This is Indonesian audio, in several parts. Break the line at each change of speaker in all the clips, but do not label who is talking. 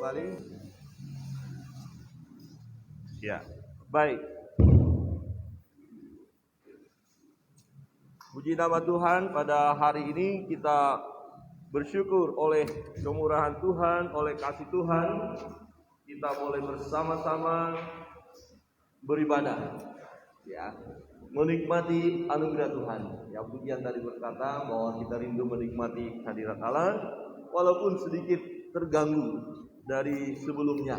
kembali. Ya, baik. Puji nama Tuhan, pada hari ini kita bersyukur oleh kemurahan Tuhan, oleh kasih Tuhan, kita boleh bersama-sama beribadah, ya, menikmati anugerah Tuhan. Yang pujian tadi berkata bahwa kita rindu menikmati hadirat Allah, walaupun sedikit terganggu dari sebelumnya,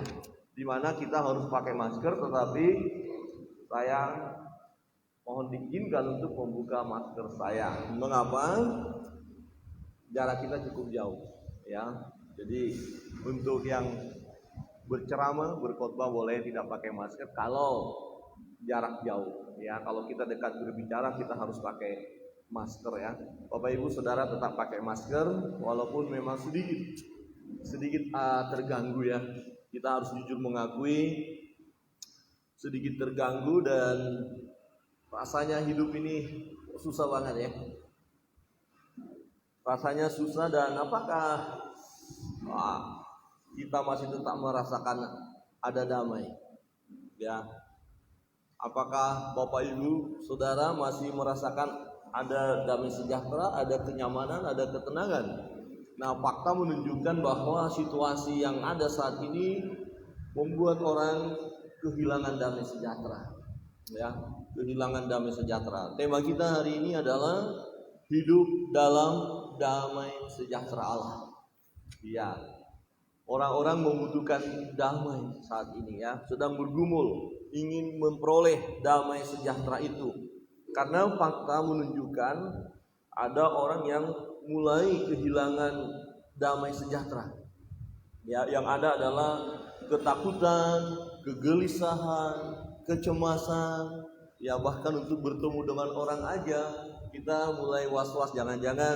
di mana kita harus pakai masker, tetapi saya mohon diizinkan untuk membuka masker saya. Mengapa? Jarak kita cukup jauh, ya. Jadi untuk yang berceramah, berkhotbah boleh tidak pakai masker kalau jarak jauh, ya. Kalau kita dekat berbicara kita harus pakai masker, ya. Bapak Ibu Saudara tetap pakai masker walaupun memang sedikit terganggu, ya. Kita harus jujur mengakui sedikit terganggu dan rasanya hidup ini susah banget, ya. Rasanya susah, dan apakah kita masih tetap merasakan ada damai, ya? Apakah Bapak Ibu Saudara masih merasakan ada damai sejahtera, ada kenyamanan, ada ketenangan? Nah, fakta menunjukkan bahwa situasi yang ada saat ini membuat orang kehilangan damai sejahtera, ya, kehilangan damai sejahtera. Tema kita hari ini adalah hidup dalam damai sejahtera Allah. Ya, orang-orang membutuhkan damai saat ini, ya, sedang bergumul ingin memperoleh damai sejahtera itu. Karena fakta menunjukkan ada orang yang mulai kehilangan damai sejahtera. Ya, yang ada adalah ketakutan, kegelisahan, kecemasan, ya, bahkan untuk bertemu dengan orang aja kita mulai was-was, jangan-jangan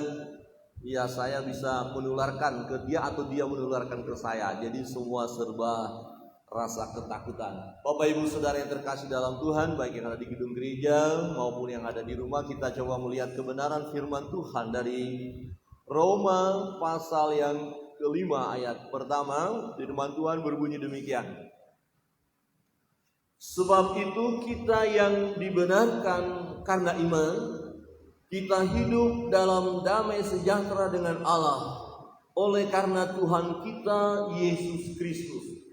ya saya bisa menularkan ke dia atau dia menularkan ke saya. Jadi semua serba rasa ketakutan. Bapak Ibu Saudara yang terkasih dalam Tuhan, baik yang ada di gedung gereja maupun yang ada di rumah, kita coba melihat kebenaran firman Tuhan dari Roma pasal yang kelima ayat pertama. Firman Tuhan berbunyi demikian: sebab itu kita yang dibenarkan karena iman, kita hidup dalam damai sejahtera dengan Allah oleh karena Tuhan kita Yesus Kristus.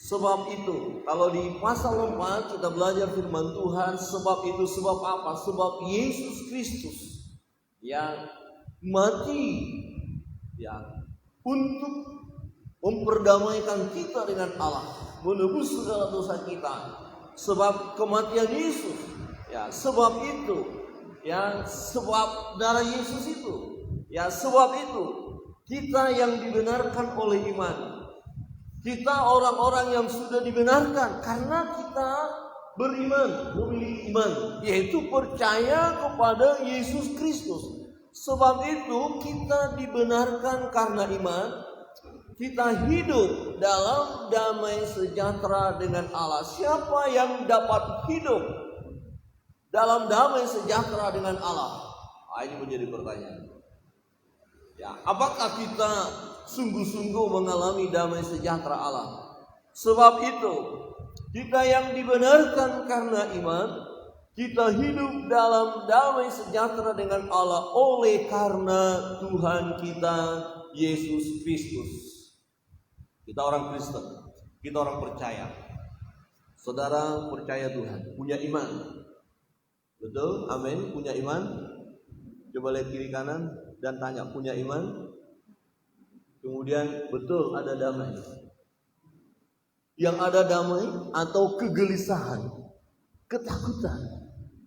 Sebab itu, kalau di pasal 4 kita belajar firman Tuhan, sebab itu sebab apa? Sebab Yesus Kristus yang mati, ya, untuk memperdamaikan kita dengan Allah, menebus segala dosa kita. Sebab kematian Yesus, ya, sebab itu, ya, sebab darah Yesus itu, ya, sebab itu kita yang dibenarkan oleh iman. Kita orang-orang yang sudah dibenarkan karena kita beriman, memiliki iman, yaitu percaya kepada Yesus Kristus. Sebab itu kita dibenarkan karena iman, kita hidup dalam damai sejahtera dengan Allah. Siapa yang dapat hidup dalam damai sejahtera dengan Allah? Ini menjadi pertanyaan. Ya, apakah kita sungguh-sungguh mengalami damai sejahtera Allah? Sebab itu, kita yang dibenarkan karena iman, kita hidup dalam damai sejahtera dengan Allah oleh karena Tuhan kita Yesus Kristus. Kita orang Kristen, kita orang percaya. Saudara percaya Tuhan, punya iman. Betul? Amin. Punya iman? Coba lihat kiri kanan dan tanya, punya iman? Kemudian betul ada damai. Yang ada damai atau kegelisahan, ketakutan,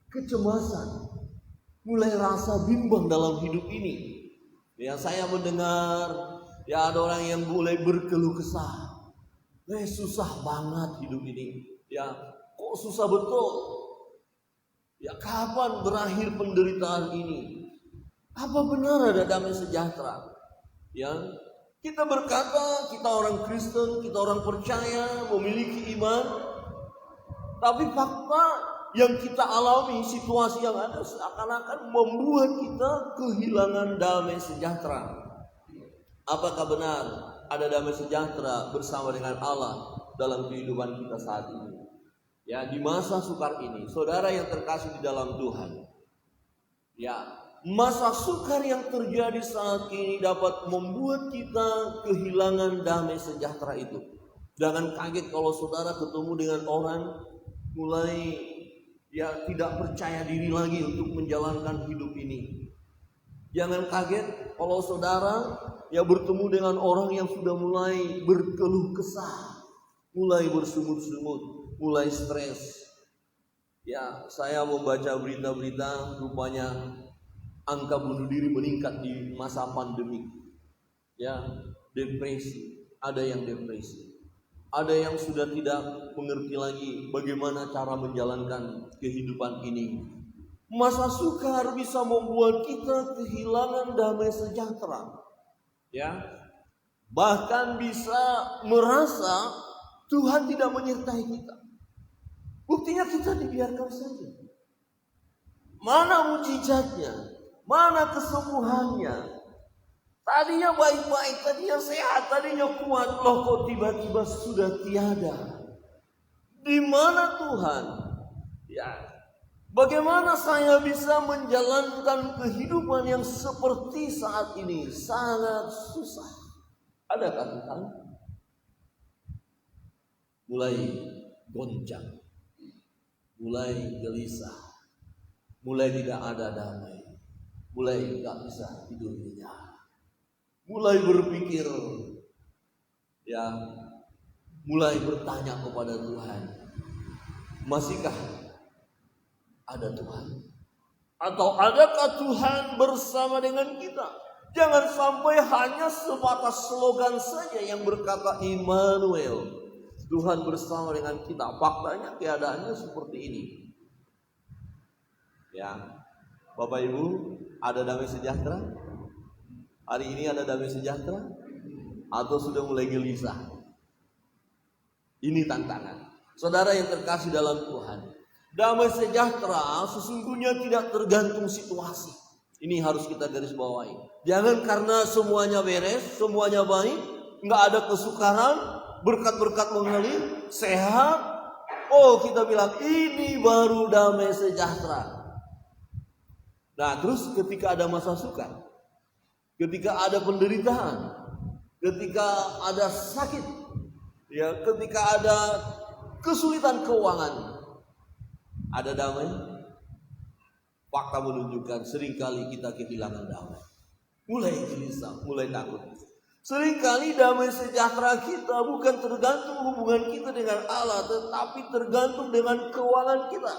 kecemasan, mulai rasa bimbang dalam hidup ini. Ya, saya mendengar ya ada orang yang mulai berkeluh kesah. Susah banget hidup ini. Ya, kok susah betul? Ya, kapan berakhir penderitaan ini? Apa benar ada damai sejahtera? Ya, kita berkata kita orang Kristen, kita orang percaya, memiliki iman, tapi fakta yang kita alami, situasi yang ada seakan-akan membuat kita kehilangan damai sejahtera. Apakah benar ada damai sejahtera bersama dengan Allah dalam kehidupan kita saat ini. Ya, di masa sukar ini, saudara yang terkasih di dalam Tuhan. Ya, masa sukar yang terjadi saat ini dapat membuat kita kehilangan damai sejahtera itu. Jangan kaget kalau saudara ketemu dengan orang mulai tidak percaya diri lagi untuk menjalankan hidup ini. Jangan kaget kalau saudara bertemu dengan orang yang sudah mulai berkeluh kesah, mulai bersungut-sungut, mulai stres. Ya, saya membaca berita-berita, rupanya angka bunuh diri meningkat di masa pandemi. Ya, depresi, ada yang depresi. Ada yang sudah tidak mengerti lagi bagaimana cara menjalankan kehidupan ini. Masa sukar bisa membuat kita kehilangan damai sejahtera. Ya, bahkan bisa merasa Tuhan tidak menyertai kita. Buktinya kita dibiarkan saja. Mana mujizatnya? Mana kesembuhannya? Tadinya baik-baik, tadinya sehat, tadinya kuat, loh kok tiba-tiba sudah tiada. Di mana Tuhan? Ya, bagaimana saya bisa menjalankan kehidupan yang seperti saat ini? Sangat susah. Adakah Tuhan? Mulai goncang, mulai gelisah, mulai tidak ada damai, mulai tidak bisa tidur nyenyak. Mulai berpikir, mulai bertanya kepada Tuhan, masihkah ada Tuhan? Atau adakah Tuhan bersama dengan kita? Jangan sampai hanya sebatas slogan saja yang berkata Immanuel, Tuhan bersama dengan kita. Faktanya keadaannya seperti ini. Ya, Bapak Ibu, ada damai sejahtera? Hari ini ada damai sejahtera atau sudah mulai gelisah? Ini tantangan. Saudara yang terkasih dalam Tuhan, damai sejahtera sesungguhnya tidak tergantung situasi. Ini harus kita garis bawahi. Jangan karena semuanya beres, semuanya baik, nggak ada kesukaran, berkat-berkat mengalir, sehat, kita bilang ini baru damai sejahtera. Nah, terus ketika ada masa sukar, ketika ada penderitaan, ketika ada sakit, ketika ada kesulitan keuangan, ada damai? Fakta menunjukkan seringkali kita kehilangan damai. Mulai gelisah, mulai takut. Seringkali damai sejahtera kita bukan tergantung hubungan kita dengan Allah, tetapi tergantung dengan keuangan kita.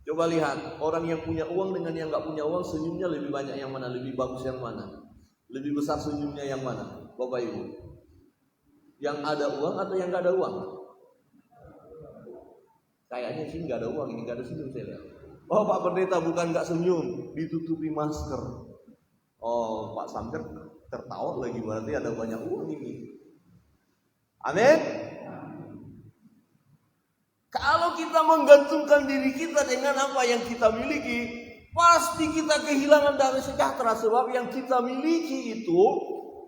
Coba lihat, orang yang punya uang dengan yang gak punya uang, senyumnya lebih banyak yang mana? Lebih bagus yang mana? Lebih besar senyumnya yang mana? Bapak Ibu, yang ada uang atau yang gak ada uang? Kayaknya sih gak ada uang, ini gak ada senyum saya lihat. Oh, Pak Pendeta bukan gak senyum, ditutupi masker. Oh, Pak Samir tertawa lagi, berarti ada banyak uang ini. Amin. Kalau kita menggantungkan diri kita dengan apa yang kita miliki, pasti kita kehilangan damai sejahtera. Sebab yang kita miliki itu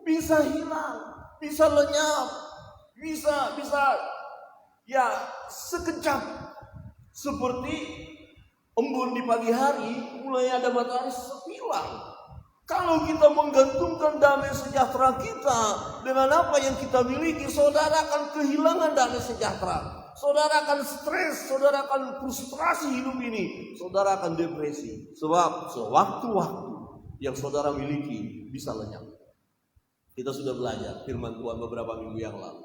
bisa hilang, bisa lenyap, bisa sekejap. Seperti embun di pagi hari, mulai ada matahari hilang. Kalau kita menggantungkan damai sejahtera kita dengan apa yang kita miliki, saudara akan kehilangan damai sejahtera. Saudara akan stres, saudara akan frustrasi hidup ini, saudara akan depresi. Sebab sewaktu-waktu yang saudara miliki bisa lenyap. Kita sudah belajar firman Tuhan beberapa minggu yang lalu.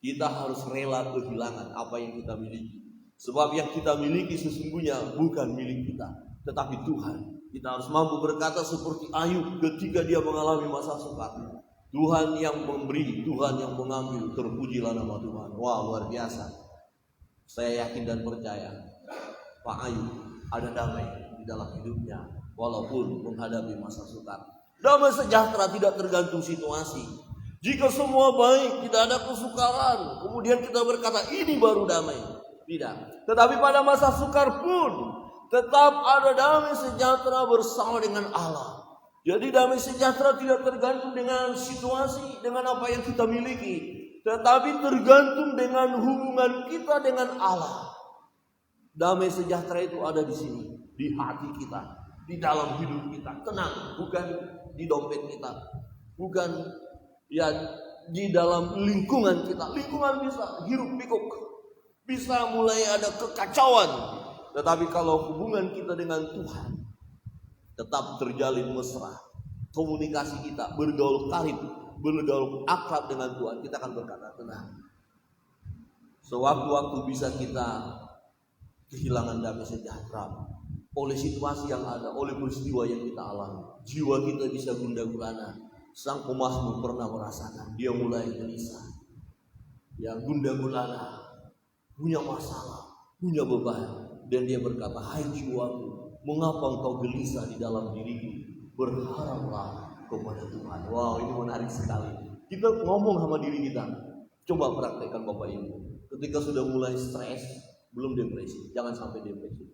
Kita harus rela kehilangan apa yang kita miliki. Sebab yang kita miliki sesungguhnya bukan milik kita, tetapi Tuhan. Kita harus mampu berkata seperti Ayub ketika dia mengalami masa sukar. Tuhan yang memberi, Tuhan yang mengambil, terpujilah nama Tuhan. Wah, luar biasa. Saya yakin dan percaya Pak Ayub ada damai di dalam hidupnya walaupun menghadapi masa sukar. Damai sejahtera tidak tergantung situasi. Jika semua baik, tidak ada kesukaran, kemudian kita berkata ini baru damai. Tidak. Tetapi pada masa sukar pun tetap ada damai sejahtera bersama dengan Allah. Jadi damai sejahtera tidak tergantung dengan situasi, dengan apa yang kita miliki, tetapi tergantung dengan hubungan kita dengan Allah. Damai sejahtera itu ada di sini, di hati kita, di dalam hidup kita. Tenang, bukan di dompet kita, bukan ya di dalam lingkungan kita. Lingkungan bisa hiruk pikuk, bisa mulai ada kekacauan, tetapi kalau hubungan kita dengan Tuhan tetap terjalin mesra, komunikasi kita bergaul karib, bergaul akrab dengan Tuhan, kita akan berkata tenang. Sewaktu-waktu bisa kita kehilangan damai sejahtera oleh situasi yang ada, oleh peristiwa yang kita alami. Jiwa kita bisa gundah gulana. Sang pemazmur pernah merasakan, dia mulai gelisah, yang gundah gulana, punya masalah, punya beban, dan dia berkata, hai jiwaku, mengapa engkau gelisah di dalam diriku? Berharaplah kepada Tuhan. Wow, ini menarik sekali. Kita ngomong sama diri kita. Coba praktekkan Bapak Ibu. Ketika sudah mulai stres, belum depresi, jangan sampai depresi.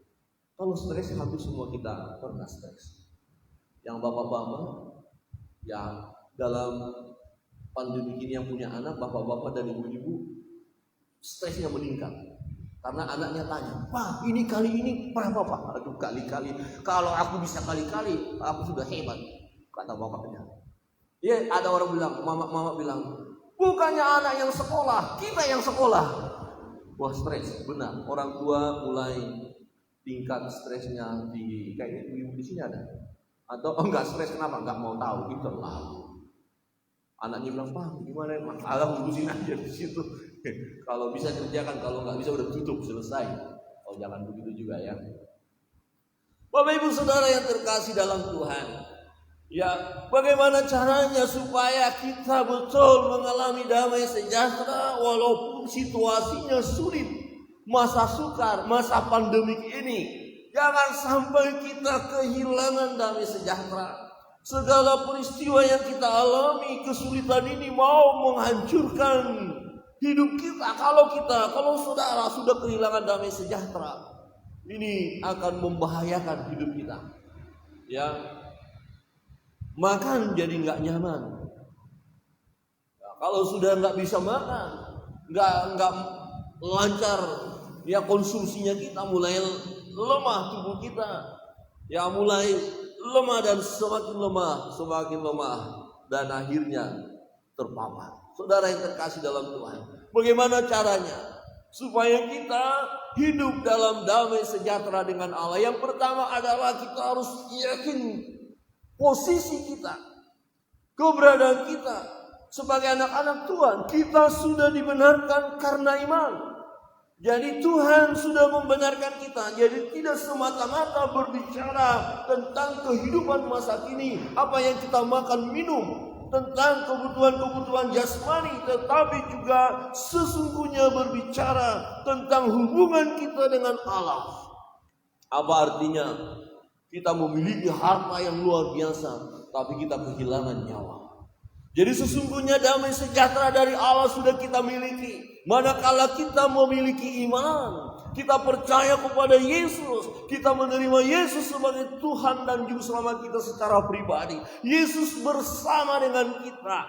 Kalau stres, hampir semua kita pernah stres. Yang bapak-bapak, ya dalam pandemi ini yang punya anak, bapak-bapak dan ibu-ibu, stresnya meningkat. Karena anaknya tanya, Pak, ini kali ini berapa Pak? Aduh, kali-kali. Kalau aku bisa kali-kali, aku sudah hebat, kata bapaknya. Ya, ada orang bilang, mama bilang, bukannya anak yang sekolah, kita yang sekolah. Wah, stres, benar. Orang tua mulai tingkat stresnya tinggi. Kayaknya ibu di sini ada. Atau enggak stres, kenapa? Enggak mau tahu, itu lalu. Anaknya bilang, Pak, gimana? Masalah ngurusin aja di situ. Kalau bisa kerjakan, kalau nggak bisa udah tutup, selesai. Oh, jangan begitu juga ya. Bapak Ibu Saudara yang terkasih dalam Tuhan, ya bagaimana caranya supaya kita betul mengalami damai sejahtera walaupun situasinya sulit, masa sukar, masa pandemik ini. Jangan sampai kita kehilangan damai sejahtera. Segala peristiwa yang kita alami, kesulitan ini mau menghancurkan hidup kita. Kalau saudara sudah kehilangan damai sejahtera, ini akan membahayakan hidup kita. Ya, makan jadi nggak nyaman. Ya, kalau sudah nggak bisa makan, nggak lancar, ya konsumsinya kita mulai lemah, tubuh kita ya mulai lemah dan semakin lemah dan akhirnya terpapar. Saudara yang terkasih dalam Tuhan, bagaimana caranya supaya kita hidup dalam damai sejahtera dengan Allah? Yang pertama adalah kita harus yakin posisi kita, keberadaan kita sebagai anak-anak Tuhan. Kita sudah dibenarkan karena iman. Jadi Tuhan sudah membenarkan kita. Jadi tidak semata-mata berbicara tentang kehidupan masa kini, apa yang kita makan minum, tentang kebutuhan-kebutuhan jasmani, tetapi juga sesungguhnya berbicara tentang hubungan kita dengan Allah. Apa artinya? Kita memiliki harta yang luar biasa, tapi kita kehilangan nyawa. Jadi sesungguhnya damai sejahtera dari Allah sudah kita miliki. Manakala kita memiliki iman, kita percaya kepada Yesus, kita menerima Yesus sebagai Tuhan dan Juru Selamat kita secara pribadi. Yesus bersama dengan kita,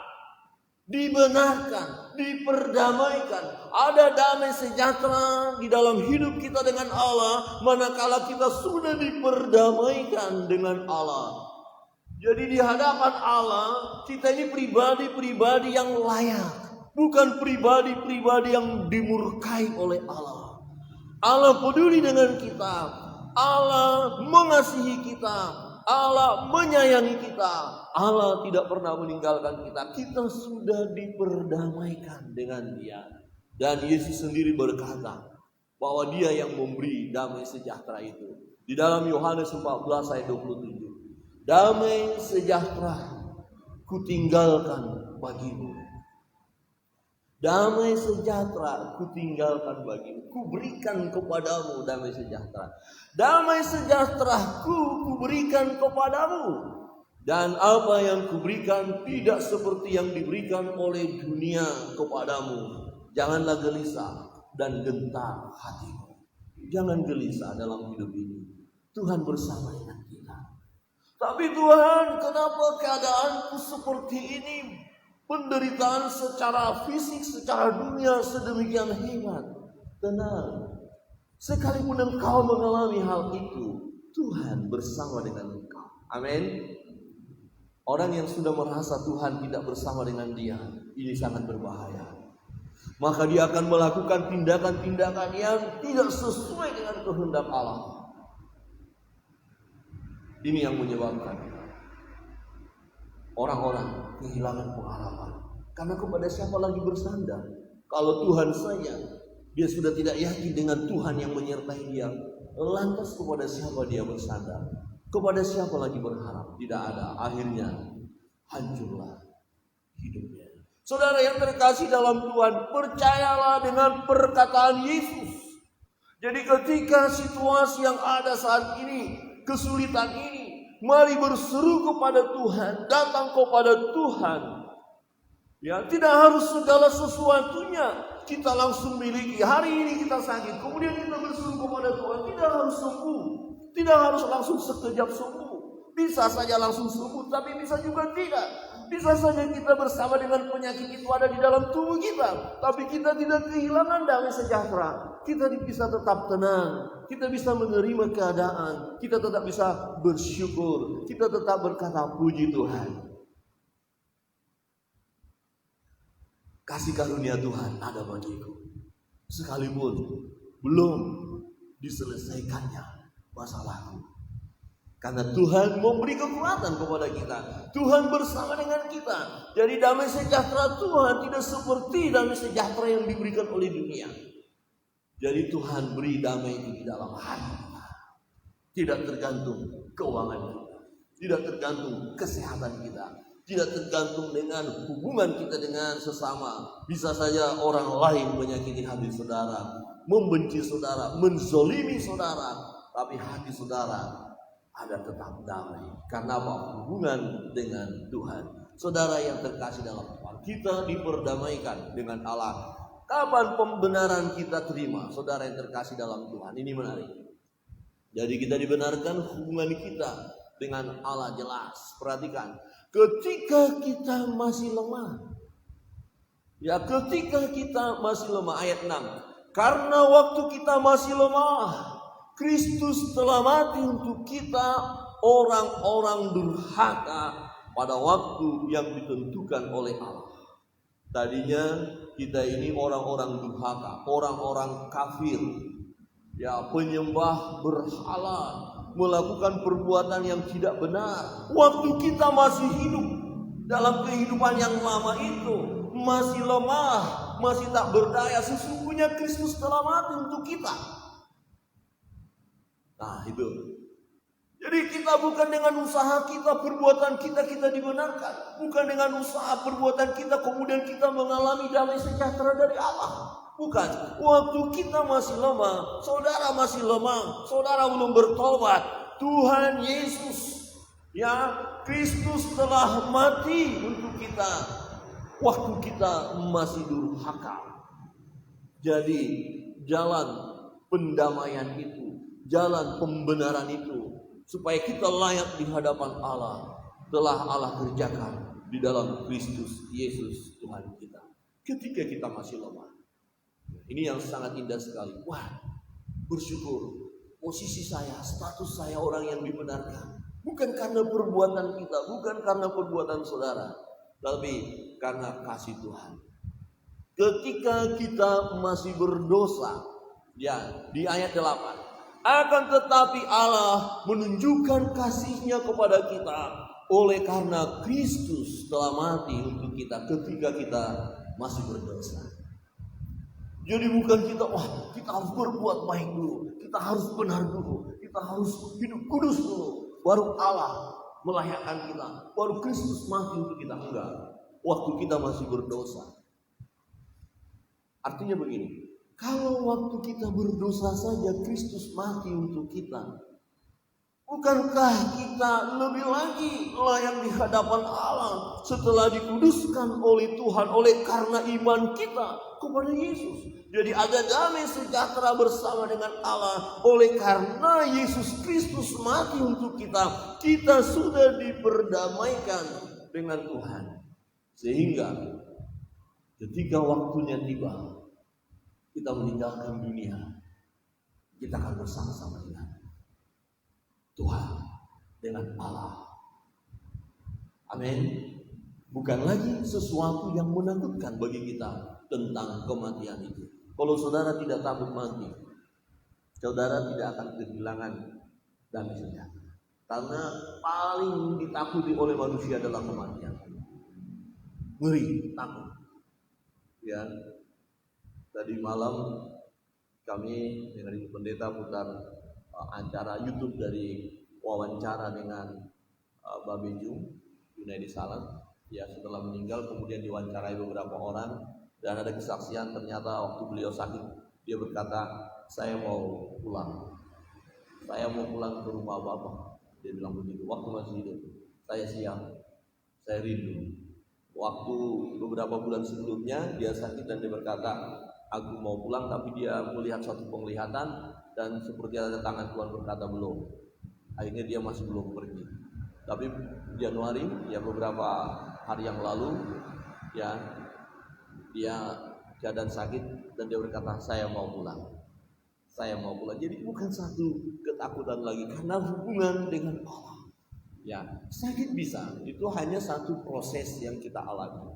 dibenarkan, diperdamaikan. Ada damai sejahtera di dalam hidup kita dengan Allah, manakala kita sudah diperdamaikan dengan Allah. Jadi di hadapan Allah, kita ini pribadi-pribadi yang layak. Bukan pribadi-pribadi yang dimurkai oleh Allah. Allah peduli dengan kita. Allah mengasihi kita. Allah menyayangi kita. Allah tidak pernah meninggalkan kita. Kita sudah diperdamaikan dengan Dia. Dan Yesus sendiri berkata bahwa Dia yang memberi damai sejahtera itu. Di dalam Yohanes 14 ayat 27. Damai sejahtera kutinggalkan bagimu. Damai sejahtera kutinggalkan bagimu. Kuberikan kepadamu damai sejahtera. Damai sejahtera kuberikan kepadamu. Dan apa yang kuberikan tidak seperti yang diberikan oleh dunia kepadamu. Janganlah gelisah dan gentar hatimu. Jangan gelisah dalam hidup ini. Tuhan bersama dengan kita. Tapi Tuhan, kenapa keadaanku seperti ini? Penderitaan secara fisik, secara dunia sedemikian hebat. Tenang. Sekalipun engkau mengalami hal itu, Tuhan bersama dengan engkau. Amin. Orang yang sudah merasa Tuhan tidak bersama dengan dia, ini sangat berbahaya. Maka dia akan melakukan tindakan-tindakan yang tidak sesuai dengan kehendak Allah. Ini yang menyebabkan orang-orang kehilangan pengharapan. Karena kepada siapa lagi bersandar? Kalau Tuhan saja, dia sudah tidak yakin dengan Tuhan yang menyertai dia. Lantas kepada siapa dia bersandar? Kepada siapa lagi berharap? Tidak ada. Akhirnya hancurlah hidupnya. Saudara yang terkasih dalam Tuhan, percayalah dengan perkataan Yesus. Jadi ketika situasi yang ada saat ini, kesulitan ini, mari berseru kepada Tuhan, datang kepada Tuhan. Ya, tidak harus segala sesuatunya kita langsung miliki. Hari ini kita sakit, kemudian kita berseru kepada Tuhan, tidak harus sembuh, tidak harus langsung sekejap sembuh. Bisa saja langsung sembuh, tapi bisa juga tidak. Bisa saja kita bersama dengan penyakit itu ada di dalam tubuh kita, tapi kita tidak kehilangan damai sejahtera. Kita bisa tetap tenang, kita bisa menerima keadaan, kita tetap bisa bersyukur, kita tetap berkata puji Tuhan. Kasih karunia Tuhan ada bagiku, sekalipun belum diselesaikannya masalahku. Karena Tuhan memberi kekuatan kepada kita. Tuhan bersama dengan kita. Jadi damai sejahtera Tuhan tidak seperti damai sejahtera yang diberikan oleh dunia. Jadi Tuhan beri damai itu di dalam hati kita. Tidak tergantung keuangan kita. Tidak tergantung kesehatan kita. Tidak tergantung dengan hubungan kita dengan sesama. Bisa saja orang lain menyakiti hati saudara, membenci saudara, menzolimi saudara. Tapi hati saudara ada tetap damai. Karena apa? Hubungan dengan Tuhan. Saudara yang terkasih dalam Tuhan, kita diperdamaikan dengan Allah. Kapan pembenaran kita terima? Saudara yang terkasih dalam Tuhan, ini menarik. Jadi kita dibenarkan, hubungan kita dengan Allah jelas. Perhatikan, ketika kita masih lemah. Ya, ketika kita masih lemah, ayat 6. Karena waktu kita masih lemah, Kristus telah mati untuk kita, orang-orang durhaka, pada waktu yang ditentukan oleh Allah. Tadinya kita ini orang-orang durhaka, orang-orang kafir, ya, penyembah berhala, melakukan perbuatan yang tidak benar. Waktu kita masih hidup dalam kehidupan yang lama itu, masih lemah, masih tak berdaya, sesungguhnya Kristus telah mati untuk kita. Nah itu. Jadi kita bukan dengan usaha kita, perbuatan kita dibenarkan. Bukan dengan usaha perbuatan kita kemudian kita mengalami damai sejahtera dari Allah. Bukan. Waktu kita masih lemah, saudara masih lemah, saudara belum bertobat, Tuhan Yesus, ya, Kristus telah mati untuk kita waktu kita masih durhaka. Jadi jalan pendamaian itu, jalan pembenaran itu, supaya kita layak di hadapan Allah, telah Allah kerjakan di dalam Kristus Yesus Tuhan kita. Ketika kita masih lemah. Ini yang sangat indah sekali. Wah, bersyukur. Posisi saya, status saya orang yang dibenarkan. Bukan karena perbuatan kita, bukan karena perbuatan saudara, tapi karena kasih Tuhan. Ketika kita masih berdosa, ya, di ayat 8. Akan tetapi Allah menunjukkan kasih-Nya kepada kita oleh karena Kristus telah mati untuk kita ketika kita masih berdosa. Jadi bukan kita harus berbuat baik dulu, kita harus benar dulu, kita harus hidup kudus dulu, baru Allah melayakkan kita, baru Kristus mati untuk kita. Enggak, waktu kita masih berdosa. Artinya begini, kalau waktu kita berdosa saja Kristus mati untuk kita, Bukankah kita lebih lagi layak di hadapan Allah setelah dikuduskan oleh Tuhan oleh karena iman kita kepada Yesus? Jadi ada damai sejahtera bersama dengan Allah oleh karena Yesus Kristus mati untuk kita. Kita sudah diperdamaikan dengan Tuhan. Sehingga ketika waktunya tiba, kita meninggalkan dunia, kita akan bersama-sama dengan Tuhan, dengan Allah. Amin. Bukan lagi sesuatu yang menakutkan bagi kita tentang kematian itu. Kalau saudara tidak takut mati, saudara tidak akan kehilangan damai sejahtera. Karena paling ditakuti oleh manusia adalah kematian. Ngeri, takut. Ya, tadi malam kami dengan Ibu Pendeta putar acara YouTube dari wawancara dengan Babe Jung Junaidi Salam. Ya, setelah meninggal kemudian diwawancarai beberapa orang dan ada kesaksian ternyata waktu beliau sakit dia berkata, saya mau pulang ke rumah Bapak. Dia bilang begitu waktu masih hidup. Saya siap, saya rindu. Waktu beberapa bulan sebelumnya dia sakit dan dia berkata, aku mau pulang, tapi dia melihat suatu penglihatan dan seperti ada tangan Tuhan berkata belum. Akhirnya dia masih belum pergi. Tapi Januari, ya beberapa hari yang lalu, ya dia keadaan sakit dan dia berkata, saya mau pulang. Jadi bukan satu ketakutan lagi karena hubungan dengan Allah. Ya, sakit bisa, itu hanya satu proses yang kita alami.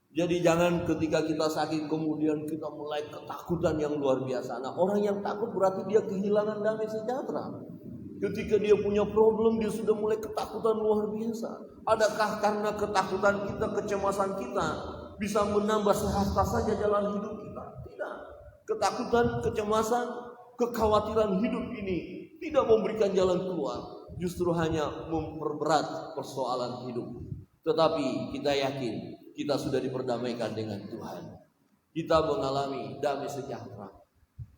Jadi jangan ketika kita sakit kemudian kita mulai ketakutan yang luar biasa. Nah, orang yang takut berarti dia kehilangan damai sejahtera. Ketika dia punya problem dia sudah mulai ketakutan luar biasa. Adakah karena ketakutan kita, kecemasan kita bisa menambah sehasta saja jalan hidup kita? Tidak. Ketakutan, kecemasan, kekhawatiran hidup ini tidak memberikan jalan keluar, justru hanya memperberat persoalan hidup. Tetapi kita yakin kita sudah diperdamaikan dengan Tuhan. Kita mengalami damai sejahtera.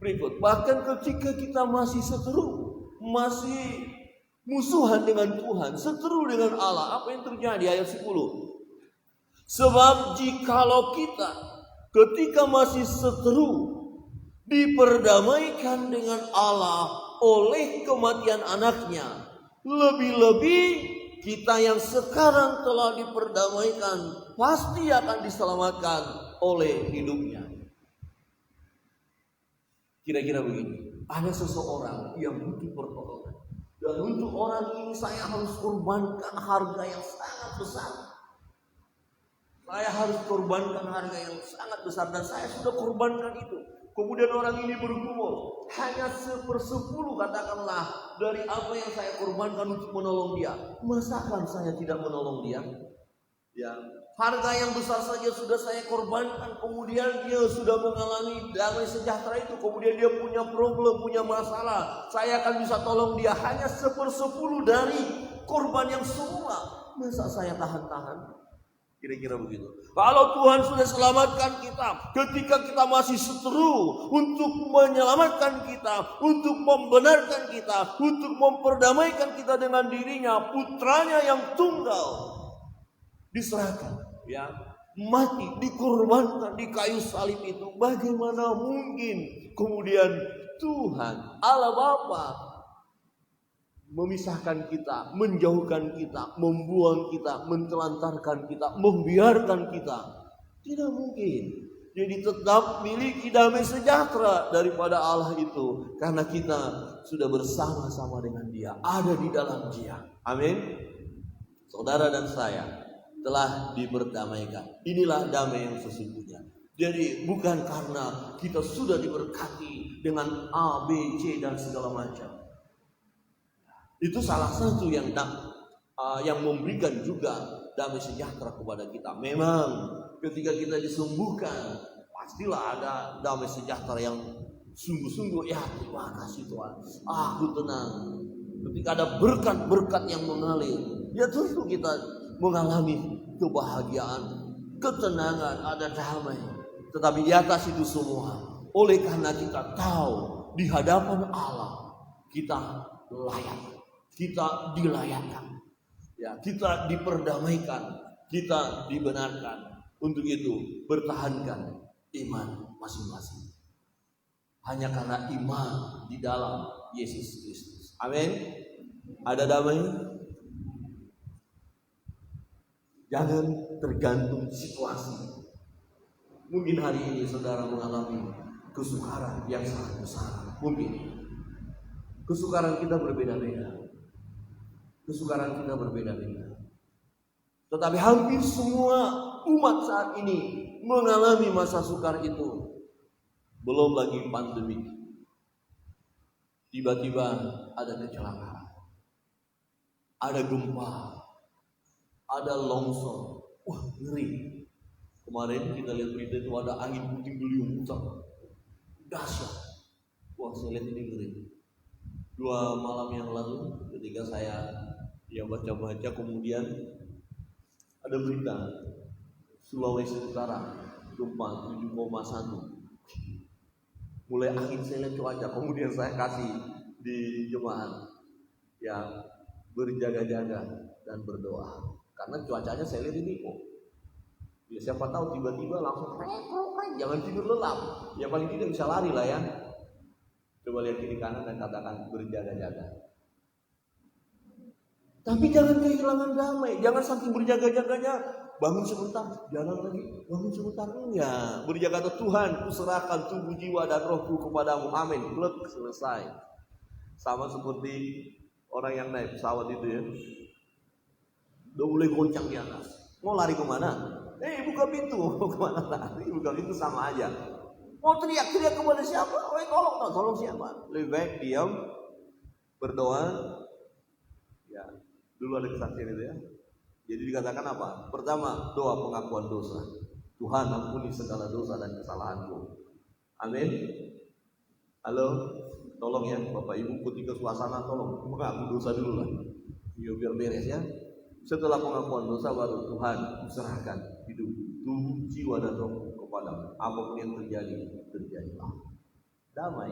Berikut, bahkan ketika kita masih seteru, masih musuhan dengan Tuhan, seteru dengan Allah, apa yang terjadi? Ayat 10. Sebab jikalau kita ketika masih seteru diperdamaikan dengan Allah oleh kematian anaknya, lebih-lebih kita yang sekarang telah diperdamaikan pasti akan diselamatkan oleh hidupnya. Kira-kira begini, ada seseorang yang butuh pertolongan, dan untuk orang ini saya harus korbankan harga yang sangat besar. Saya harus korbankan harga yang sangat besar dan saya sudah korbankan itu. Kemudian orang ini bergumul, hanya 1/10 katakanlah dari apa yang saya korbankan untuk menolong dia. Masakan saya tidak menolong dia? Ya, harga yang besar saja sudah saya korbankan. Kemudian dia sudah mengalami damai sejahtera itu. Kemudian dia punya problem, punya masalah. Saya akan bisa tolong dia hanya 1/10 dari korban yang semula. Masa saya tahan-tahan? Kira-kira begitu. Kalau Tuhan sudah selamatkan kita, ketika kita masih seteru untuk menyelamatkan kita, untuk membenarkan kita, untuk memperdamaikan kita dengan dirinya, putranya yang tunggal diserahkan, ya, mati, dikorbankan di kayu salib itu. Bagaimana mungkin kemudian Tuhan Allah Bapa memisahkan kita, menjauhkan kita, membuang kita, mentelantarkan kita, membiarkan kita? Tidak mungkin. Jadi tetap miliki damai sejahtera daripada Allah itu, karena kita sudah bersama-sama dengan Dia, ada di dalam Dia. Amin. Saudara dan saya telah diperdamaikan. Inilah damai yang sesungguhnya. Jadi bukan karena kita sudah diberkati dengan A, B, C dan segala macam. Itu salah satu yang memberikan juga damai sejahtera kepada kita. Memang ketika kita disembuhkan, pastilah ada damai sejahtera yang sungguh-sungguh. Ya, terima kasih Tuhan, aku tenang. Ketika ada berkat-berkat yang mengalir, ya tentu kita mengalami kebahagiaan, ketenangan, ada damai. Tetapi di atas itu semua, oleh karena kita tahu di hadapan Allah kita layak, kita dilayakkan, ya, kita diperdamaikan, kita dibenarkan. Untuk itu bertahankan iman masing-masing. Hanya karena iman di dalam Yesus Kristus. Amin. Ada damai. Jangan tergantung situasi. Mungkin hari ini saudara mengalami kesukaran yang sangat besar. Mungkin kesukaran kita berbeda-beda. Kesukaran kita berbeda-beda. Tetapi hampir semua umat saat ini mengalami masa sukar itu. Belum lagi pandemi. Tiba-tiba ada kecelakaan. Ada gempa. Ada longsor. Wah, ngeri. Kemarin kita lihat berita itu ada angin puting beliung puncak. Dahsyat. Wah, saya lihat ini ngeri. 2 malam yang lalu ketika saya baca-baca, kemudian ada berita Sulawesi Utara gempa 7,1. Mulai angin saya lihat cuaca, kemudian saya kasih di jemaat yang berjaga-jaga dan berdoa. Karena cuacanya saya lihat ini ya, siapa tahu tiba-tiba langsung jangan tidur lelap. Ya paling tidak bisa lari lah ya. Coba lihat kiri kanan dan katakan berjaga-jaga. Tapi jangan kehilangan damai. Jangan saking berjaga-jaganya bangun sebentar, jalan lagi, bangun sebentar. Enggak. Berjaga Tuhan, kuserahkan tubuh, jiwa dan rohku kepadamu. Amin. Klub selesai. Sama seperti orang yang naik pesawat itu ya. Udah mulai goncang di atas. Mau lari kemana? Buka pintu. Mau kemana lari? Buka pintu sama aja. Mau teriak-teriak kepada siapa? Tolong siapa? Lebih baik diam, berdoa. Ya, dulu ada kesaksian itu ya. Jadi dikatakan apa? Pertama, doa pengakuan dosa. Tuhan, ampuni segala dosa dan kesalahanku. Amin. Halo, tolong ya Bapak Ibu, ketika suasana tolong mengaku dosa dulu lah. Biar beres ya. Setelah pengakuan dosa baru Tuhan serahkan hidup, tubuh, jiwa dan roh kepadamu. Apapun yang terjadilah. Damai.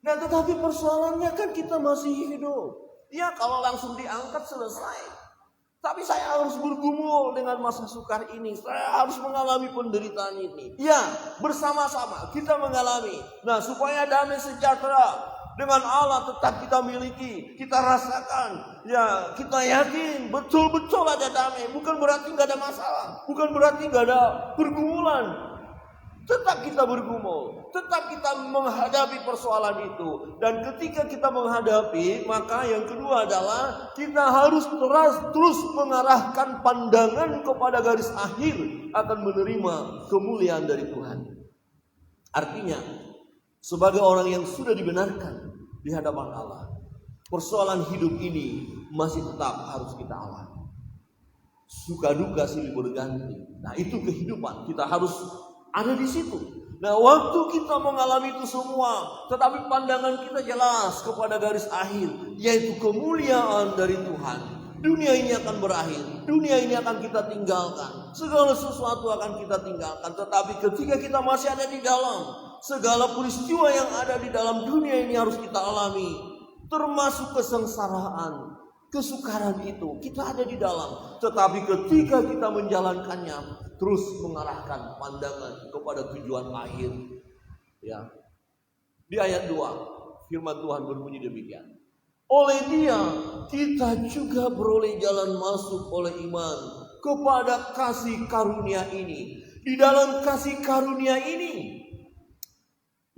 Nah, tetapi persoalannya kan kita masih hidup. Ya, kalau langsung diangkat selesai. Tapi saya harus bergumul dengan masa sukar ini. Saya harus mengalami penderitaan ini. Ya, bersama-sama kita mengalami. Nah, supaya damai sejahtera dengan Allah tetap kita miliki, kita rasakan. Ya, kita yakin betul-betul ada damai. Bukan berarti nggak ada masalah. Bukan berarti nggak ada pergumulan. Tetap kita bergumul, tetap kita menghadapi persoalan itu. Dan ketika kita menghadapi, maka yang kedua adalah kita harus terus mengarahkan pandangan kepada garis akhir akan menerima kemuliaan dari Tuhan. Artinya, sebagai orang yang sudah dibenarkan di hadapan Allah, persoalan hidup ini masih tetap harus kita alami. Suka duka silih berganti. Nah, itu kehidupan. Kita harus ada di situ. Nah, waktu kita mengalami itu semua, tetapi pandangan kita jelas kepada garis akhir, yaitu kemuliaan dari Tuhan. Dunia ini akan berakhir, dunia ini akan kita tinggalkan, segala sesuatu akan kita tinggalkan. Tetapi ketika kita masih ada di dalam, segala peristiwa yang ada di dalam dunia ini harus kita alami, termasuk kesengsaraan, kesukaran itu, kita ada di dalam. Tetapi ketika kita menjalankannya, terus mengarahkan pandangan kepada tujuan akhir. Ya. Di ayat 2, firman Tuhan berbunyi demikian. Oleh Dia kita juga beroleh jalan masuk oleh iman kepada kasih karunia ini. Di dalam kasih karunia ini,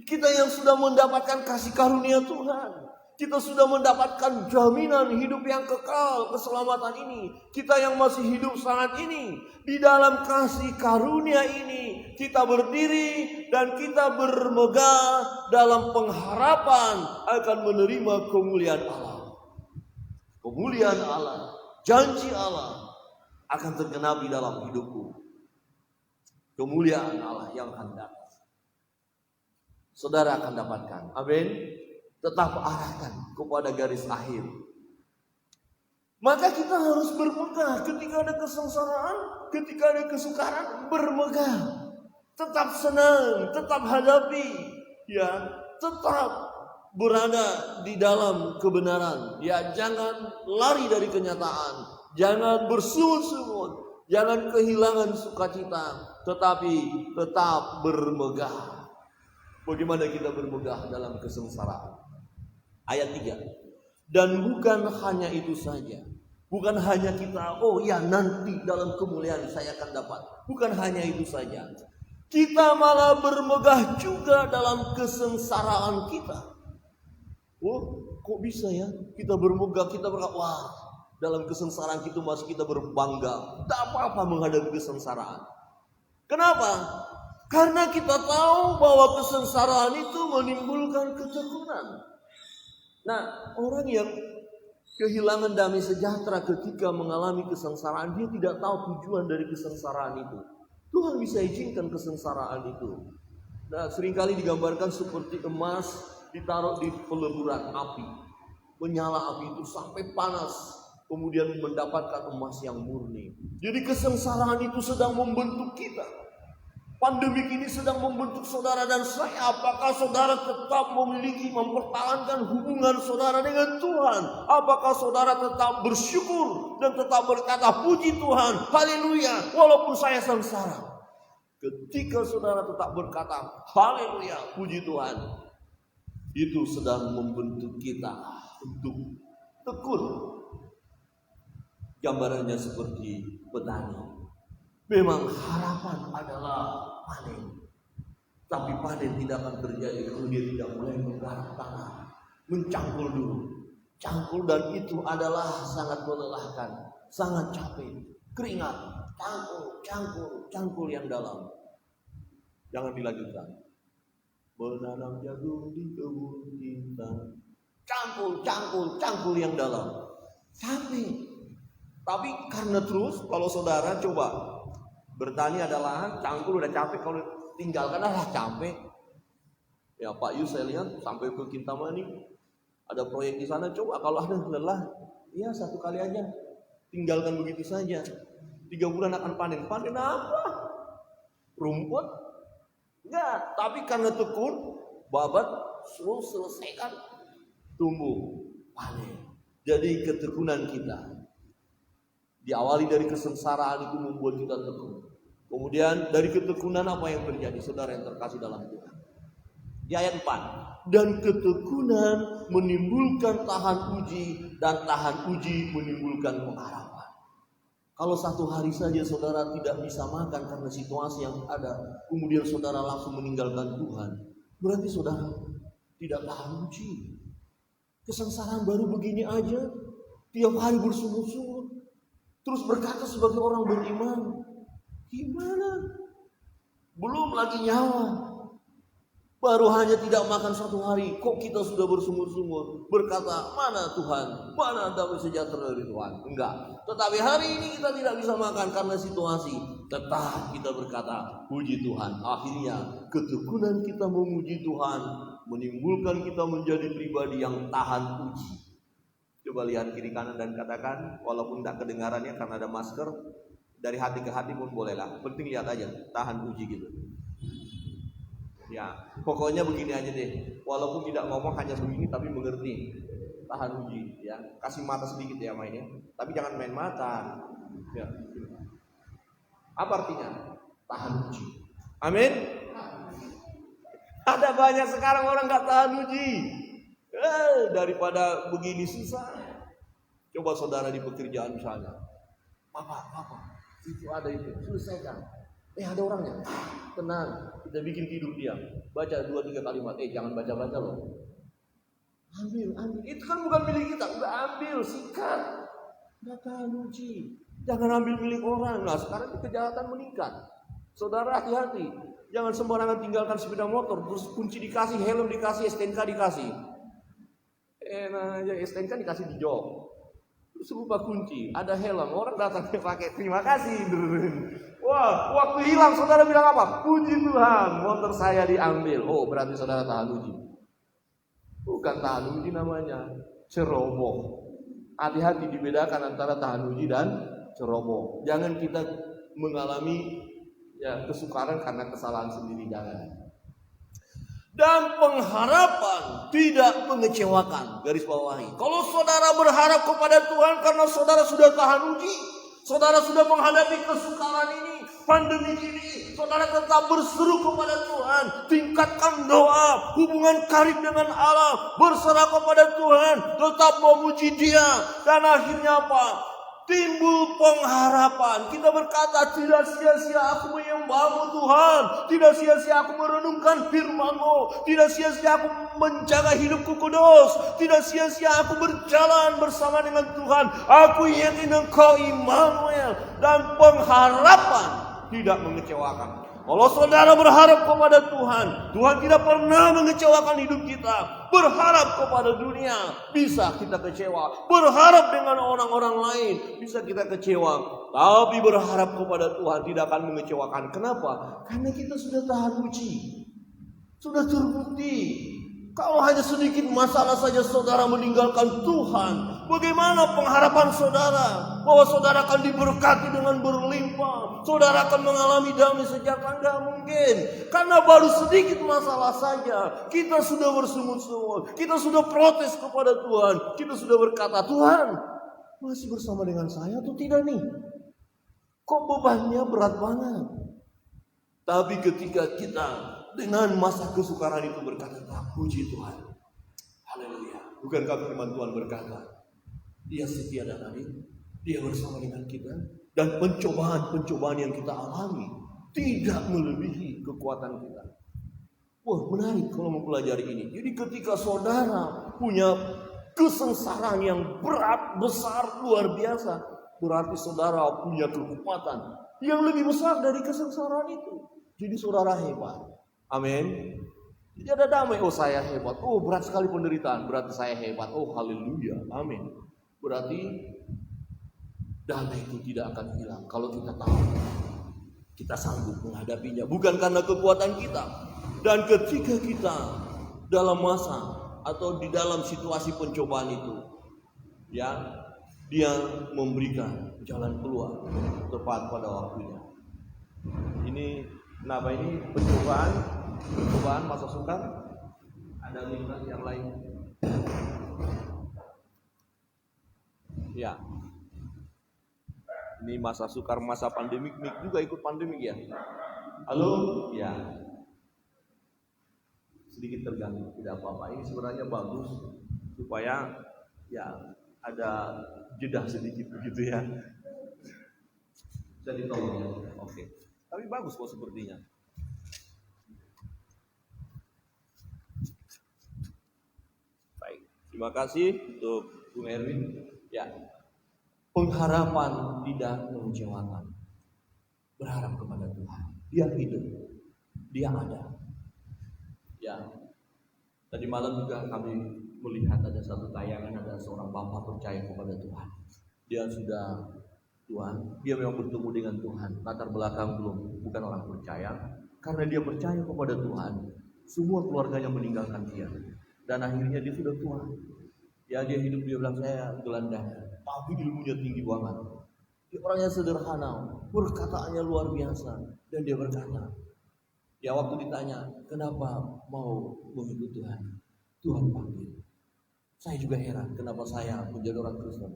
kita yang sudah mendapatkan kasih karunia Tuhan, kita sudah mendapatkan jaminan hidup yang kekal, keselamatan ini. Kita yang masih hidup saat ini, di dalam kasih karunia ini, kita berdiri dan kita bermegah dalam pengharapan akan menerima kemuliaan Allah. Kemuliaan Allah, janji Allah akan tergenapi dalam hidupku. Kemuliaan Allah yang akan datang, saudara akan dapatkan. Amin. Tetap arahkan kepada garis akhir. Maka kita harus bermegah ketika ada kesengsaraan, ketika ada kesukaran, bermegah. Tetap senang, tetap hadapi, ya, tetap berada di dalam kebenaran. Ya, jangan lari dari kenyataan, jangan bersungut-sungut, jangan kehilangan sukacita, tetapi tetap bermegah. Bagaimana kita bermegah dalam kesengsaraan? Ayat 3. Dan bukan hanya itu saja. Bukan hanya kita, oh ya nanti dalam kemuliaan saya akan dapat. Bukan hanya itu saja. Kita malah bermegah juga dalam kesengsaraan kita. Oh, kok bisa ya? Kita bermegah, kita berkata, wah, dalam kesengsaraan kita masih kita berbangga. Tak apa-apa menghadapi kesengsaraan. Kenapa? Karena kita tahu bahwa kesengsaraan itu menimbulkan ketekunan. Nah, orang yang kehilangan damai sejahtera ketika mengalami kesengsaraan, dia tidak tahu tujuan dari kesengsaraan itu. Tuhan bisa izinkan kesengsaraan itu. Nah, seringkali digambarkan seperti emas ditaruh di peleburan api. Menyala api itu sampai panas, kemudian mendapatkan emas yang murni. Jadi kesengsaraan itu sedang membentuk kita. Pandemik ini sedang membentuk saudara dan saya. Apakah saudara tetap mempertahankan hubungan saudara dengan Tuhan? Apakah saudara tetap bersyukur dan tetap berkata puji Tuhan, haleluya, walaupun saya sengsara? Ketika saudara tetap berkata haleluya, puji Tuhan, itu sedang membentuk kita untuk tekun. Gambarannya seperti petani. Memang harapan adalah panen, tapi panen tidak akan terjadi kalau dia tidak mulai menggarap tanah, mencangkul dulu. Cangkul, dan itu adalah sangat melelahkan, sangat capek, keringat, cangkul yang dalam. Jangan dilanjutkan. Menanam jagung di kebun kita, cangkul yang dalam, capek. Tapi karena terus, kalau saudara coba bertani ada lahan, cangkul udah capek, kalau tinggalkan capek. Ya Pak Yus, saya lihat sampai ke Kintamani ada proyek di sana. Coba kalau ada lelah, ya 1 kali aja, tinggalkan begitu saja. 3 bulan akan panen. Panen apa? Rumput? Enggak. Tapi karena tekun, babat, suruh selesaikan, tumbuh, panen. Jadi ketekunan kita diawali dari kesengsaraan itu membuat kita tekun. Kemudian dari ketekunan apa yang terjadi, saudara yang terkasih dalam Tuhan? Di ayat 4. Dan ketekunan menimbulkan tahan uji, dan tahan uji menimbulkan pengharapan. Kalau 1 hari saja saudara tidak bisa makan karena situasi yang ada, kemudian saudara langsung meninggalkan Tuhan, berarti saudara tidak tahan uji. Kesengsaraan baru begini aja, tiap hari bersungut-sungut, terus berkata sebagai orang beriman, gimana? Belum lagi nyawa. Baru hanya tidak makan 1 hari, kok kita sudah bersungut-sungut, berkata, mana Tuhan? Mana damai sejahtera dari Tuhan? Enggak. Tetapi hari ini kita tidak bisa makan karena situasi. Tetap kita berkata, puji Tuhan. Akhirnya ketekunan kita memuji Tuhan menimbulkan kita menjadi pribadi yang tahan uji. Coba lihat kiri kanan dan katakan, walaupun tidak kedengarannya karena ada masker, dari hati ke hati pun bolehlah. Penting lihat aja, tahan uji gitu. Ya, pokoknya begini aja deh. Walaupun tidak ngomong hanya begini, tapi mengerti. Tahan uji, ya. Kasih mata sedikit ya mainnya. Tapi jangan main mata. Ya. Apa artinya? Tahan uji. Amin. Ada banyak sekarang orang nggak tahan uji. Daripada begini susah. Coba saudara di pekerjaan misalnya, Papa, itu ada itu, selesaikan. Ada orangnya, tenang, kita bikin tidur diam. Baca 2-3 kalimat, jangan baca-baca loh. Ambil, itu kan bukan milik kita, udah ambil, sikat. Nggak tahan uji. Jangan ambil milik orang. Nah sekarang kejahatan meningkat. Saudara hati-hati, jangan sembarangan tinggalkan sepeda motor, terus kunci dikasih, helm dikasih, STNK dikasih. Aja STNK dikasih di jok, terus lupa kunci, ada helm, orang datang pakai terima kasih. Wah, waktu hilang saudara bilang apa? Puji Tuhan, motor saya diambil. Oh, berarti saudara tahan uji. Bukan tahan uji namanya, ceroboh. Hati-hati dibedakan antara tahan uji dan ceroboh. Jangan kita mengalami kesukaran karena kesalahan sendiri, jangan. Dan pengharapan tidak mengecewakan. Garis bawahi. Kalau saudara berharap kepada Tuhan karena saudara sudah tahan uji, saudara sudah menghadapi kesukaran ini, pandemi ini, saudara tetap berseru kepada Tuhan, tingkatkan doa, hubungan karib dengan Allah, berserah kepada Tuhan, tetap memuji Dia, dan akhirnya apa? Timbul pengharapan. Kita berkata, tidak sia-sia aku menyembah-Mu Tuhan, tidak sia-sia aku merenungkan firman-Mu, tidak sia-sia aku menjaga hidupku kudus, tidak sia-sia aku berjalan bersama dengan Tuhan. Aku yakin Engkau Immanuel, dan pengharapan tidak mengecewakan. Kalau saudara berharap kepada Tuhan, Tuhan tidak pernah mengecewakan hidup kita. Berharap kepada dunia, bisa kita kecewa. Berharap dengan orang-orang lain, bisa kita kecewa. Tapi berharap kepada Tuhan tidak akan mengecewakan. Kenapa? Karena kita sudah tahan uji. Sudah terbukti. Kalau hanya sedikit masalah saja saudara meninggalkan Tuhan, bagaimana pengharapan saudara? Bahwa saudara akan diberkati dengan berlimpah, saudara akan mengalami damai sejahtera? Tidak mungkin. Karena baru sedikit masalah saja, kita sudah bersungut-sungut, kita sudah protes kepada Tuhan, kita sudah berkata, Tuhan masih bersama dengan saya atau tidak nih? Kok bebannya berat banget? Tapi ketika kita dengan masa kesukaran itu berkata, puji Tuhan, haleluya. Bukankah firman Tuhan berkata, Dia setia dan adil, Dia bersama dengan kita, dan pencobaan-pencobaan yang kita alami tidak melebihi kekuatan kita. Wah, menarik kalau mempelajari ini. Jadi ketika saudara punya kesengsaraan yang berat, besar, luar biasa, berarti saudara punya kekuatan yang lebih besar dari kesengsaraan itu. Jadi saudara hebat. Amin. Jadi ada damai. Oh, saya hebat. Oh, berat sekali penderitaan. Berarti saya hebat. Oh, haleluya. Amin. Berarti damai itu tidak akan hilang kalau kita tahu kita sanggup menghadapinya. Bukan karena kekuatan kita. Dan ketika kita dalam masa atau di dalam situasi pencobaan itu, ya, Dia memberikan jalan keluar tepat pada waktunya. Ini kenapa ini pencobaan masa sukar? Ada minta yang lain? Ya. Ini masa sukar, masa pandemik, juga ikut pandemik ya. Halo? Ya. Sedikit terganggu, tidak apa-apa. Ini sebenarnya bagus supaya ya ada jeda sedikit begitu ya. Jadi tolong ya. Oke. Tapi bagus kok sepertinya. Baik, terima kasih untuk Bung Erwin. Ya, pengharapan tidak mengecewakan. Berharap kepada Tuhan. Dia hidup, Dia ada. Ya, tadi malam juga kami melihat ada satu tayangan, ada seorang bapak percaya kepada Tuhan. Dia sudah Tuhan, dia memang bertemu dengan Tuhan. Latar belakang bukan orang percaya. Karena dia percaya kepada Tuhan, semua keluarganya meninggalkan dia. Dan akhirnya dia sudah tua. Ya, dia hidup, dia bilang saya gelandangan, tapi ilmunya tinggi banget. Dia orangnya sederhana, perkataannya luar biasa. Dan dia berkata, ya waktu ditanya, kenapa mau mengikut Tuhan? Tuhan panggil. Saya juga heran, kenapa saya menjadi orang Kristen.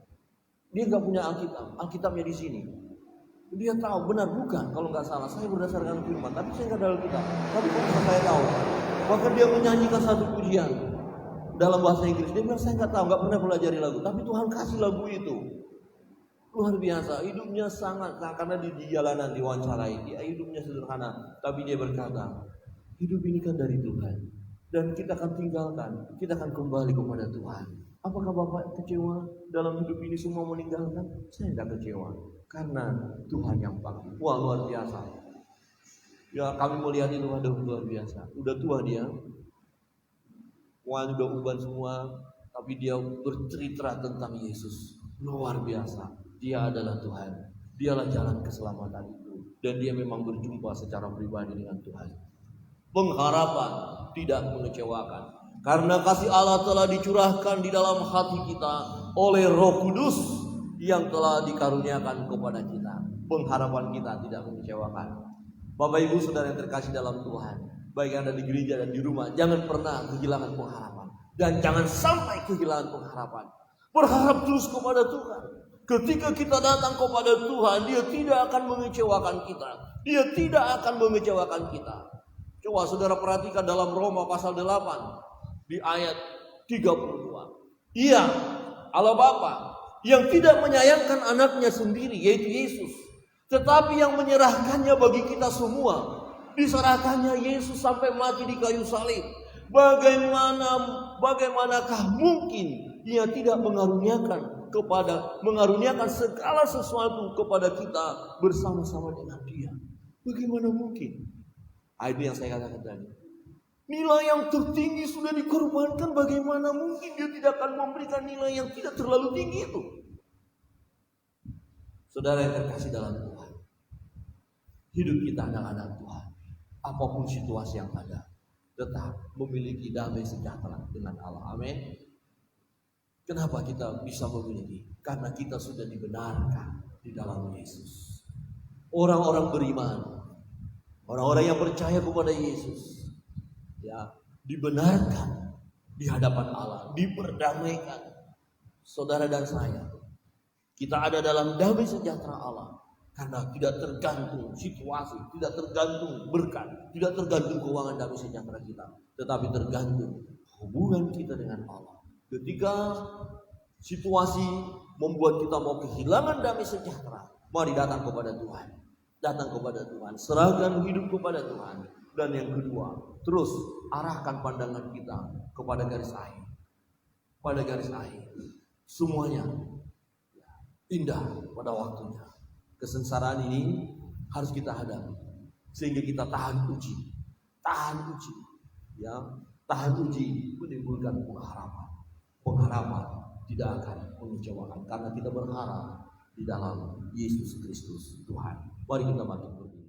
Dia nggak punya Alkitab, Alkitabnya di sini. Dia tahu benar bukan, kalau nggak salah saya berdasarkan firman, tapi saya nggak ada Alkitab. Tapi kok bisa saya tahu? Bahkan dia menyanyikan satu pujian dalam bahasa Inggris. Dia bilang saya nggak tahu, nggak pernah pelajari lagu, tapi Tuhan kasih lagu itu. Luar biasa, hidupnya sangat, karena di jalanan diwawancarai, dia hidupnya sederhana, tapi dia berkata, hidup ini kan dari Tuhan, dan kita akan tinggalkan, kita akan kembali kepada Tuhan. Apakah Bapak kecewa dalam hidup ini semua meninggalkan? Saya tidak kecewa, karena Tuhan yang panggil. Wah, luar biasa. Ya, kami melihat itu, ada luar biasa. Udah tua dia, uang udah uban semua, tapi dia bercerita tentang Yesus. Luar biasa. Dia adalah Tuhan. Dialah jalan keselamatan itu. Dan dia memang berjumpa secara pribadi dengan Tuhan. Pengharapan tidak mengecewakan. Karena kasih Allah telah dicurahkan di dalam hati kita oleh Roh Kudus yang telah dikaruniakan kepada kita. Pengharapan kita tidak mengecewakan. Bapak Ibu Saudara yang terkasih dalam Tuhan, baik Anda di gereja dan di rumah, jangan pernah kehilangan pengharapan. Dan jangan sampai kehilangan pengharapan. Berharap terus kepada Tuhan. Ketika kita datang kepada Tuhan, Dia tidak akan mengecewakan kita. Dia tidak akan mengecewakan kita. Coba saudara perhatikan dalam Roma pasal 8 di ayat 32. Ia, Allah Bapa, yang tidak menyayangkan anaknya sendiri, yaitu Yesus, tetapi yang menyerahkannya bagi kita semua. Diserahkannya Yesus sampai mati di kayu salib. Bagaimanakah mungkin Dia tidak mengaruniakan segala sesuatu kepada kita bersama-sama dengan Dia? Bagaimana mungkin? Itu yang saya katakan tadi. Nilai yang tertinggi sudah dikorbankan, bagaimana mungkin Dia tidak akan memberikan nilai yang tidak terlalu tinggi itu? Saudara yang terkasih dalam Tuhan, hidup kita anak-anak Tuhan, apapun situasi yang ada, tetap memiliki damai sejahtera dengan Allah. Amin. Kenapa kita bisa memiliki? Karena kita sudah dibenarkan di dalam Yesus. Orang-orang beriman, orang-orang yang percaya kepada Yesus, ya, dibenarkan di hadapan Allah, diperdamaikan. Saudara dan saya, kita ada dalam damai sejahtera Allah. Karena tidak tergantung situasi, tidak tergantung berkat, tidak tergantung keuangan damai sejahtera kita, tetapi tergantung hubungan kita dengan Allah. Ketika situasi membuat kita mau kehilangan damai sejahtera, mari datang kepada Tuhan. Datang kepada Tuhan, serahkan hidup kepada Tuhan. Dan yang kedua, terus arahkan pandangan kita kepada garis akhir. Pada garis akhir, semuanya indah pada waktunya. Kesengsaraan ini harus kita hadapi sehingga kita tahan uji, ya, tahan uji menimbulkan pengharapan tidak akan mengecewakan karena kita berharap di dalam Yesus Kristus Tuhan. Mari kita makin berdiri.